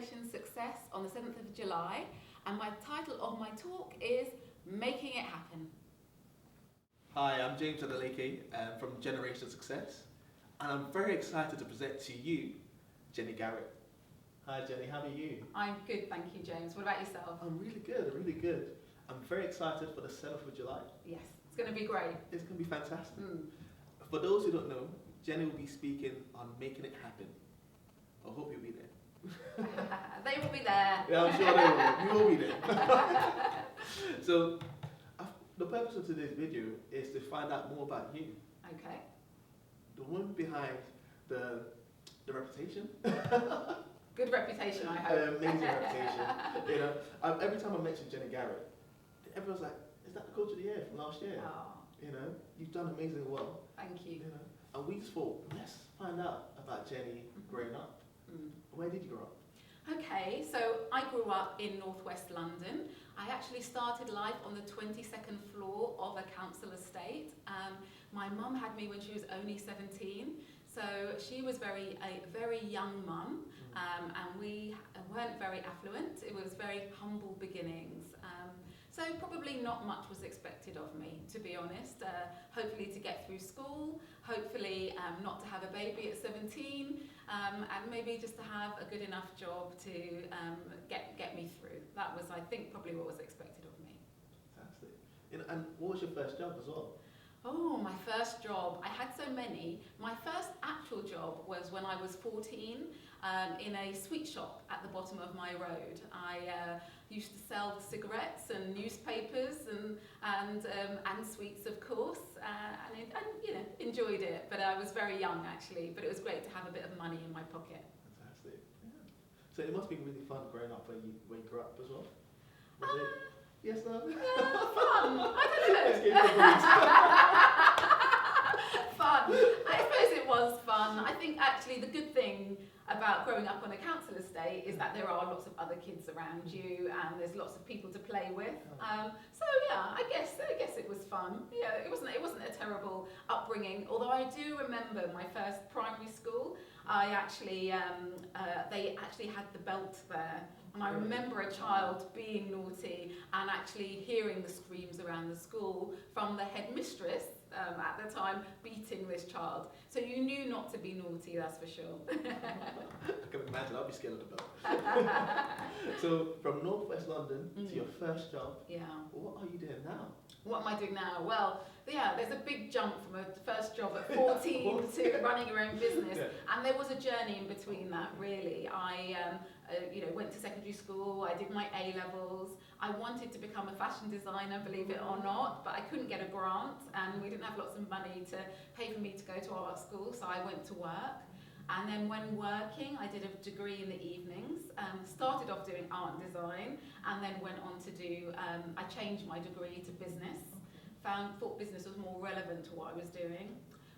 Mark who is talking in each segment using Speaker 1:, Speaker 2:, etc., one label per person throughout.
Speaker 1: Generation Success on the 7th of July, and my title of my talk is Making It Happen.
Speaker 2: Hi, I'm James Adeleke from Generation Success, and I'm very excited to present to you Jenny Garrett. Hi Jenny, how are you?
Speaker 1: I'm good, thank you, James. What about yourself?
Speaker 2: I'm really good. I'm very excited for the 7th of July.
Speaker 1: Yes, it's going to be great.
Speaker 2: It's going to be fantastic. For those who don't know, Jenny will be speaking on making it happen. I hope you'll be there.
Speaker 1: They will be there.
Speaker 2: Yeah, I'm sure they will. You will be there. So, the purpose of today's video is to find out more about you.
Speaker 1: Okay.
Speaker 2: The woman behind the reputation.
Speaker 1: Good reputation, I hope.
Speaker 2: Amazing reputation. You know, every time I mention Jenny Garrett, everyone's like, "Is that the Coach of the Year from last year?"
Speaker 1: Oh,
Speaker 2: You know, you've done amazing well.
Speaker 1: thank you.
Speaker 2: You know, and we just thought, let's find out about Jenny growing up. Where did you grow up?
Speaker 1: Okay, so I grew up in northwest London. I actually started life on the 22nd floor of a council estate. My mum had me when she was only 17, so she was a very young mum, and we weren't very affluent. It was very humble beginnings. So probably not much was expected of me, to be honest. Hopefully to get through school, hopefully not to have a baby at 17, and maybe just to have a good enough job to get me through. That was, I think, probably what was expected of me.
Speaker 2: Fantastic. And what was your first job as well?
Speaker 1: Oh, my first job. I had so many. My first actual job was when I was 14 in a sweet shop at the bottom of my road. I used to sell cigarettes and newspapers and sweets, of course, and you know, enjoyed it. But I was very young actually. But it was great to have a bit of money in my pocket.
Speaker 2: Fantastic. Yeah. So it must be really fun growing up where you grew up as well. Was it? Yes, no.
Speaker 1: Fun. I don't know. Fun. I suppose it was fun. I think actually the good thing about growing up on a council estate is that there are lots of other kids around you and there's lots of people to play with. So yeah, I guess it was fun. Yeah, it wasn't a terrible upbringing. Although I do remember my first primary school. I actually they actually had the belt there. And I remember a child being naughty and actually hearing the screams around the school from the headmistress at the time beating this child. So you knew not to be naughty, that's for sure.
Speaker 2: I can imagine, I'll be scared of the belt. So from northwest London to your first job, what are you doing now?
Speaker 1: What am I doing now? Well, yeah, there's a big jump from a first job at 14 to running your own business, and there was a journey in between that. Really, I went to secondary school. I did my A levels. I wanted to become a fashion designer, believe it or not, but I couldn't get a grant, and we didn't have lots of money to pay for me to go to art school. So I went to work. And then when working, I did a degree in the evenings, started off doing art and design, and then went on to do, I changed my degree to business, thought business was more relevant to what I was doing,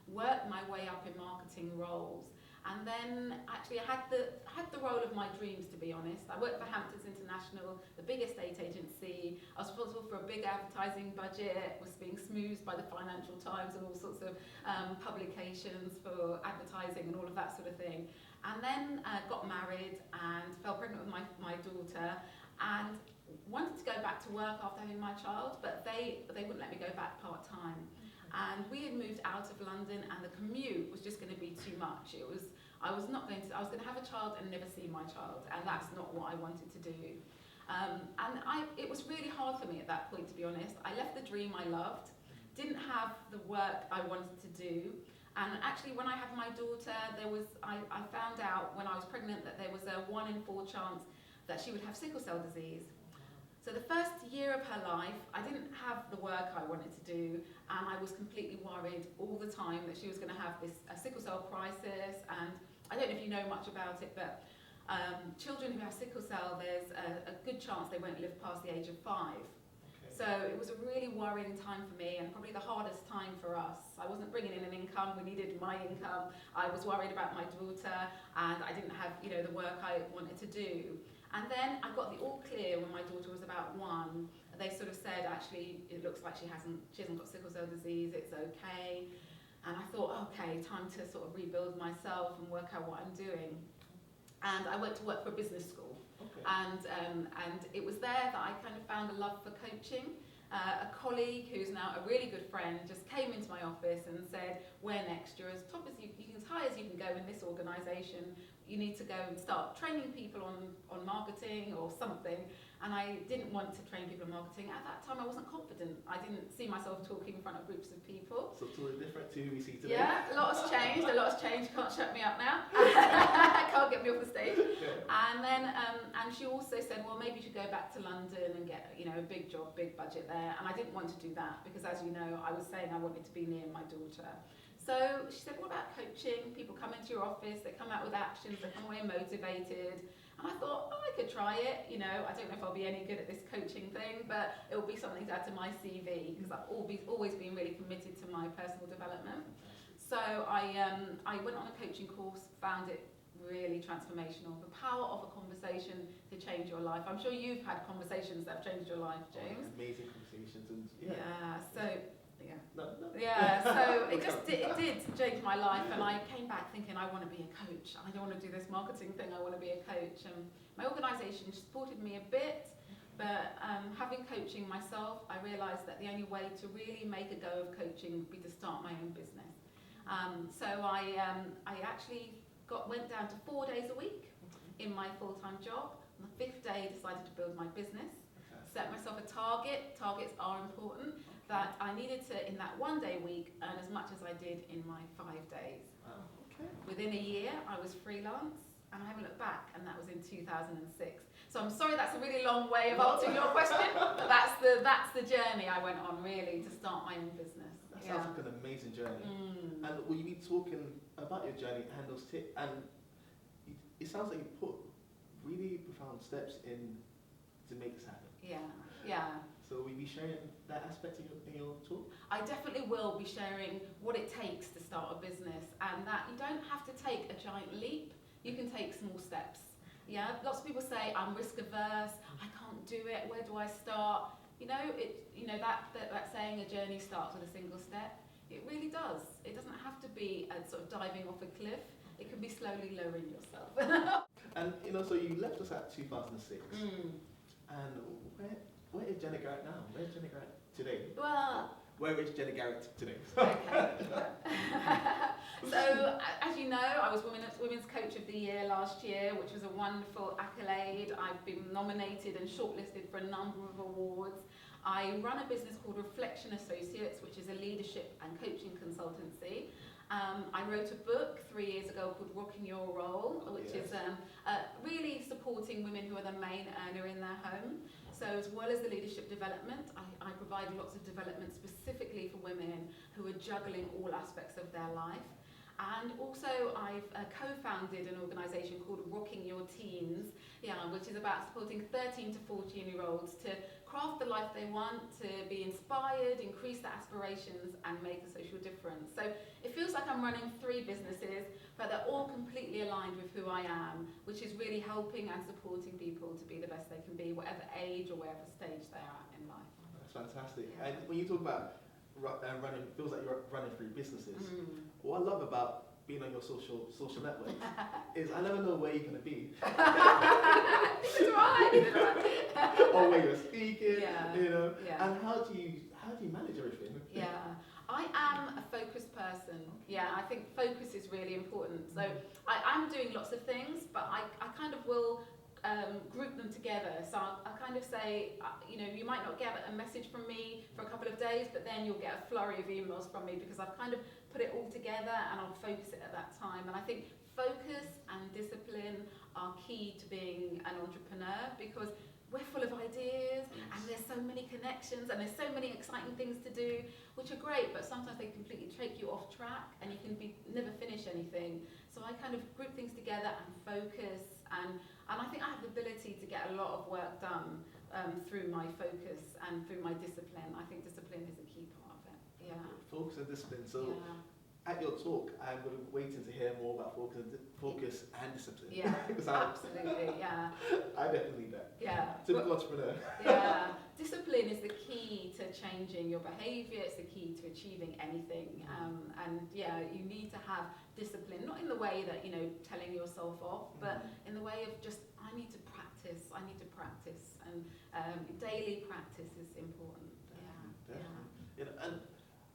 Speaker 1: worked my way up in marketing roles, and then actually I had the role of my dreams, to be honest. I worked for Hamptons International, the big estate agency. I was responsible for a big advertising budget, was being smoothed by the Financial Times and all sorts of publications for advertising and all of that sort of thing. And then got married and fell pregnant with my daughter and wanted to go back to work after having my child, but they wouldn't let me go back part-time. And we had moved out of London and the commute was just going to be too much. I was going to have a child and never see my child, and that's not what I wanted to do. It was really hard for me at that point, to be honest. I left the dream I loved, didn't have the work I wanted to do, and actually when I had my daughter, I found out when I was pregnant that there was a 1 in 4 chance that she would have sickle cell disease. So the first year of her life, I didn't have the work I wanted to do, and I was completely worried all the time that she was going to have a sickle cell crisis. And I don't know if you know much about it, but children who have sickle cell, there's a good chance they won't live past the age of 5. Okay. So it was a really worrying time for me, and probably the hardest time for us. I wasn't bringing in an income, we needed my income. I was worried about my daughter, and I didn't have the work I wanted to do. And then I got the all clear when my daughter was about 1. They sort of said, actually, it looks like she hasn't got sickle cell disease, it's okay. And I thought, okay, time to sort of rebuild myself and work out what I'm doing. and I went to work for a business school.
Speaker 2: Okay.
Speaker 1: And it was there that I kind of found a love for coaching. A colleague who's now a really good friend just came into my office and said, where next? You're as top as you can, as high as you can go in this organisation. You need to go and start training people on marketing or something. And I didn't want to train people on marketing. At that time, I wasn't confident. I didn't see myself talking in front of groups of people.
Speaker 2: So totally different to who we see today.
Speaker 1: Yeah, a lot's changed. A lot's changed. Can't shut me up now. Can't get me off the stage.
Speaker 2: Yeah.
Speaker 1: And then, and she also said, well, maybe you should go back to London and get, a big job, big budget there. And I didn't want to do that because, as you know, I was saying I wanted to be near my daughter. So she said, what about coaching? People come into your office, they come out with actions, they come away motivated. And I thought, I could try it. I don't know if I'll be any good at this coaching thing, but it will be something to add to my CV because I've always been really committed to my personal development. So I went on a coaching course, found it really transformational. The power of a conversation to change your life. I'm sure you've had conversations that have changed your life, James.
Speaker 2: Amazing conversations. And
Speaker 1: so it did change my life, and I came back thinking I want to be a coach. I don't want to do this marketing thing. I want to be a coach. And my organisation supported me a bit, but having coaching myself, I realised that the only way to really make a go of coaching would be to start my own business. So I actually went down to 4 days a week in my full-time job. On the 5th day, I decided to build my business. Set myself a target. Targets are important. That I needed to, in that 1 day week, earn as much as I did in my 5 days.
Speaker 2: Wow, okay.
Speaker 1: Within a year, I was freelance, and I haven't looked back, and that was in 2006. So I'm sorry that's a really long way of answering your question, but that's the journey I went on, really, to start my own business.
Speaker 2: That sounds like an amazing journey. And will you be talking about your journey and those tips? And it sounds like you put really profound steps in to make this happen.
Speaker 1: Yeah.
Speaker 2: So will you be sharing that aspect in your talk?
Speaker 1: I definitely will be sharing what it takes to start a business, and that you don't have to take a giant leap. You can take small steps. Yeah, lots of people say I'm risk averse. I can't do it. Where do I start? That saying, a journey starts with a single step. It really does. It doesn't have to be a sort of diving off a cliff. It can be slowly lowering yourself.
Speaker 2: And so you left us at 2006. And where is Jenny Garrett now? Where is Jenny Garrett today?
Speaker 1: Well,
Speaker 2: where is Jenny Garrett today?
Speaker 1: Okay. So, as you know, I was Women's Coach of the Year last year, which was a wonderful accolade. I've been nominated and shortlisted for a number of awards. I run a business called Reflection Associates, which is a leadership and coaching consultancy. I wrote a book 3 years ago called Rocking Your Role, which is really supporting women who are the main earner in their home. So as well as the leadership development, I provide lots of development specifically for women who are juggling all aspects of their life. And also I've co-founded an organisation called Rocking Your Teens, which is about supporting 13 to 14-year-olds to craft the life they want, to be inspired, increase their aspirations, and make a social difference. So it feels like I'm running 3 businesses, but they're all completely aligned with who I am, which is really helping and supporting people to be the best they can be, whatever age or whatever stage they are at in life.
Speaker 2: That's fantastic. And when you talk about running, it feels like you're running 3 businesses. What I love about being on your social networks is I never know where you're going to be.
Speaker 1: It's right.
Speaker 2: Or where you're speaking,
Speaker 1: Yeah.
Speaker 2: And how do you manage everything?
Speaker 1: Yeah, I am a focused person. Yeah, I think focus is really important. So I'm doing lots of things, but I kind of will group them together. So I kind of say, you might not get a message from me for a couple of days, but then you'll get a flurry of emails from me because I've kind of put it all together and I'll focus it at that time. And I think focus and discipline are key to being an entrepreneur because we're full of ideas and there's so many connections and there's so many exciting things to do, which are great, but sometimes they completely take you off track and you can never finish anything. So I kind of group things together and focus, and I think I have the ability to get a lot of work done through my focus and through my discipline. I think discipline is a key part of it. Yeah.
Speaker 2: Focus and discipline. So at your talk, I'm waiting to hear more about focus and discipline.
Speaker 1: Yeah, absolutely. Yeah.
Speaker 2: I definitely need that.
Speaker 1: Yeah.
Speaker 2: Typical entrepreneur.
Speaker 1: Yeah. discipline is the key to changing your behaviour. It's the key to achieving anything. And yeah, you need to have discipline, not in the way that, you know, telling yourself off, but in the way of just, I need to practice, and daily practice is important.
Speaker 2: Definitely. You know, and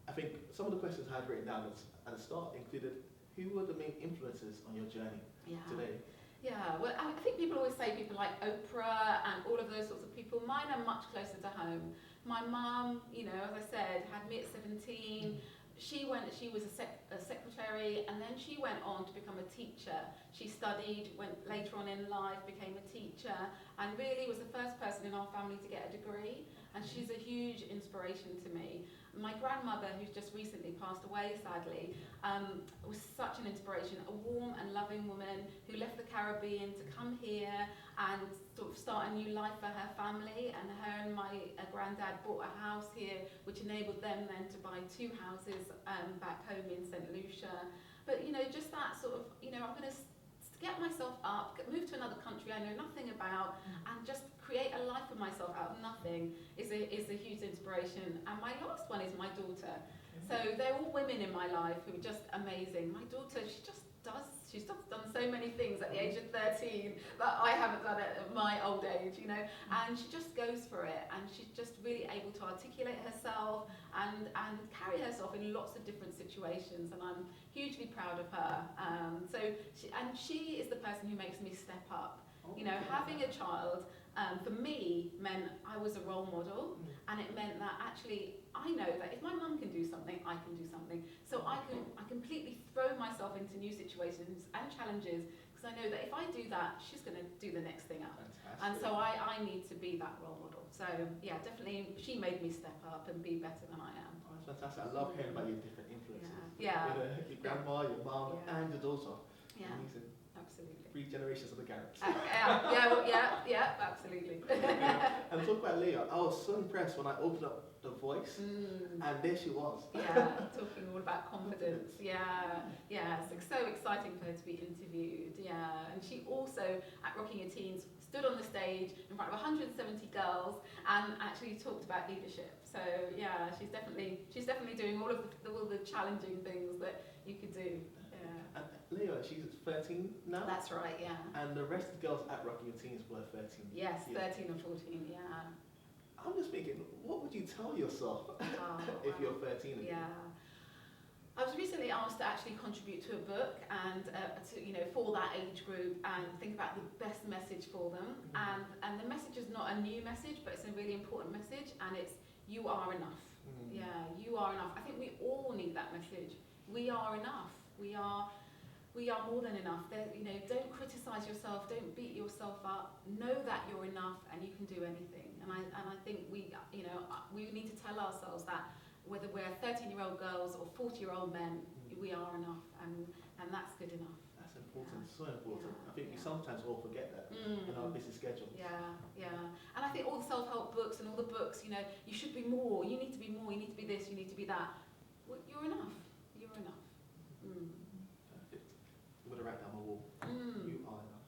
Speaker 2: I think some of the questions I had written down at the start included, who were the main influences on your journey today?
Speaker 1: Yeah, well, I think people always say people like Oprah and all of those sorts of people. Mine are much closer to home. My mum, you know, as I said, had me at 17. She was a secretary, and then she went on to become a teacher. She studied, went later on in life, became a teacher, and really was the first person in our family to get a degree. And she's a huge inspiration to me. My grandmother, who's just recently passed away, sadly, was such an inspiration, a warm and loving woman who left the Caribbean to come here and sort of start a new life for her family. And her and my granddad bought a house here, which enabled them then to buy 2 houses back home in St. Lucia. But, you know, just that sort of, you know, I'm going to get myself up, move to another country I know nothing about, and just create a life for myself out of nothing is a huge inspiration. And my last one is my daughter. So they're all women in my life who are just amazing. My daughter, she's just done so many things at the age of 13 that I haven't done at my old age, you know, and she just goes for it, and she's just really able to articulate herself and carry herself in lots of different situations, and I'm hugely proud of her. She is the person who makes me step up. You know, having a child for me meant I was a role model, and it meant that actually I know that if my mum can do something, I can do something. So I completely throw myself into new situations and challenges, because I know that if I do that, she's going to do the next thing up. Fantastic. And so I need to be that role model. So yeah, definitely she made me step up and be better than I am.
Speaker 2: Oh, that's fantastic. I love hearing about your different influences.
Speaker 1: Yeah.
Speaker 2: Your grandma, your mum, and your daughter.
Speaker 1: Yeah.
Speaker 2: Amazing.
Speaker 1: Absolutely.
Speaker 2: 3 generations of the Garretts.
Speaker 1: Absolutely.
Speaker 2: And talk about Leah. I was so impressed when I opened up the voice, and there she was.
Speaker 1: Talking all about confidence. It's so exciting for her to be interviewed. And she also, at Rocking Your Teens, stood on the stage in front of 170 girls and actually talked about leadership. So yeah, she's definitely doing all the challenging things that you could do.
Speaker 2: And Leah, she's 13 now?
Speaker 1: That's right, yeah.
Speaker 2: And the rest of the girls at Rocking Your Teens were 13?
Speaker 1: Yes, 13 and 14, yeah.
Speaker 2: I'm just thinking, what would you tell yourself if you're 13 again?
Speaker 1: I was recently asked to actually contribute to a book and for that age group, and think about the best message for them. And the message is not a new message, but it's a really important message, and it's you are enough. You are enough. I think we all need that message. We are enough. We are more than enough. Don't criticize yourself. Don't beat yourself up. Know that you're enough and you can do anything. And I think we need to tell ourselves that, whether we're 13-year-old girls or 40-year-old men, we are enough, and that's good enough.
Speaker 2: That's important. So important. I think we sometimes all forget that in our busy schedules.
Speaker 1: And I think all the self-help books and all the books, you should be more. You need to be more. You need to be this. You need to be that. Well, you're enough. You're enough.
Speaker 2: Perfect. I'm going to write down my wall. You are enough.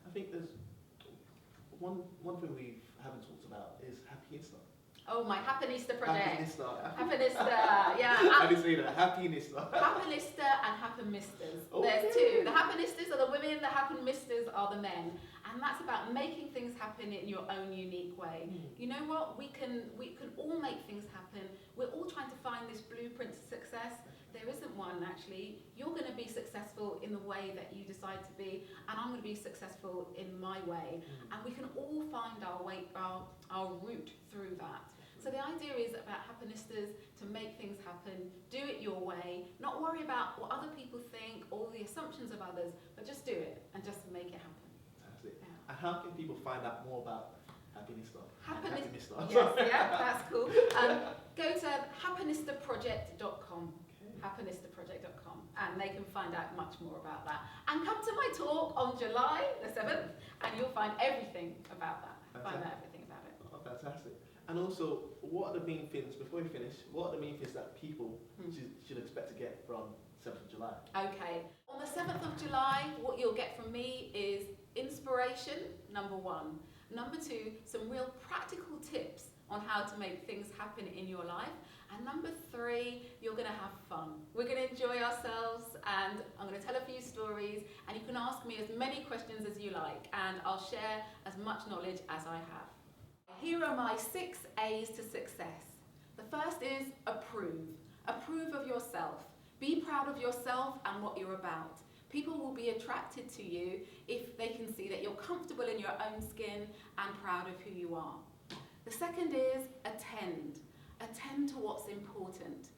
Speaker 2: I think there's one thing we haven't talked about is Happy Insta.
Speaker 1: Oh, my Happinista project.
Speaker 2: Happinista,
Speaker 1: yeah.
Speaker 2: I didn't say that. Happinista.
Speaker 1: Happinista and Happimistas.
Speaker 2: Okay.
Speaker 1: There's 2. The Happinistas are the women, the Happimistas are the men. And that's about making things happen in your own unique way. You know what? We can all make things happen. We're all trying to find this blueprint to success. There isn't one, actually. You're going to be successful in the way that you decide to be, and I'm going to be successful in my way. And we can all find our way, our route through that. So the idea is about Happinistas to make things happen, do it your way, not worry about what other people think or the assumptions of others, but just do it and just make it happen.
Speaker 2: That's it. And how can people find out more about Happinista?
Speaker 1: Happinista. Yes, that's cool. Go to happinistaproject.com. happinistaproject.com, and they can find out much more about that. And come to my talk on July the 7th, and you'll find everything about that. Find out everything about it.
Speaker 2: Oh, fantastic. And also, what are the main things, before we finish, what are the main things that people should expect to get from 7th of July?
Speaker 1: Okay. On the 7th of July, what you'll get from me is inspiration, number 1. Number 2, some real practical tips on how to make things happen in your life. And number 3, you're going to have fun. We're going to enjoy ourselves, and I'm going to tell a few stories, and you can ask me as many questions as you like, and I'll share as much knowledge as I have. Here are my 6 A's to success. The first is approve. Approve of yourself. Be proud of yourself and what you're about. People will be attracted to you if they can see that you're comfortable in your own skin and proud of who you are. The second is attend. Attend to what's important.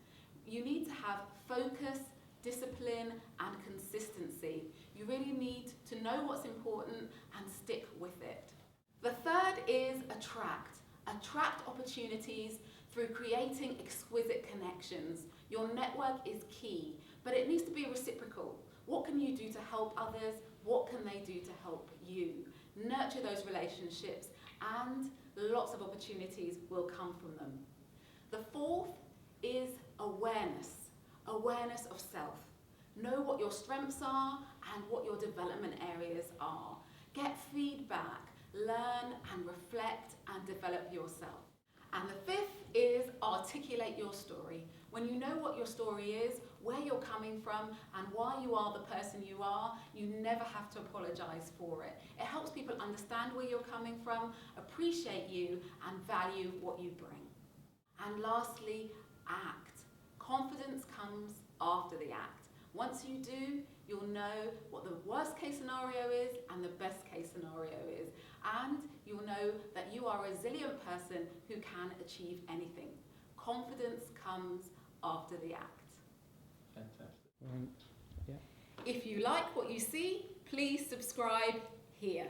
Speaker 1: You need to have focus, discipline, and consistency. You really need to know what's important and stick with it. The third is attract. Attract opportunities through creating exquisite connections. Your network is key, but it needs to be reciprocal. What can you do to help others? What can they do to help you? Nurture those relationships, and lots of opportunities will come from them. The fourth is awareness. Awareness of self. Know what your strengths are and what your development areas are. Get feedback, learn and reflect and develop yourself. And the fifth is articulate your story. When you know what your story is, where you're coming from, and why you are the person you are, you never have to apologize for it. It helps people understand where you're coming from, appreciate you, and value what you bring. And lastly, act. Confidence comes after the act. Once you do, you'll know what the worst case scenario is and the best case scenario is. And you'll know that you are a resilient person who can achieve anything. Confidence comes after the act.
Speaker 2: Fantastic.
Speaker 1: If you like what you see, please subscribe here.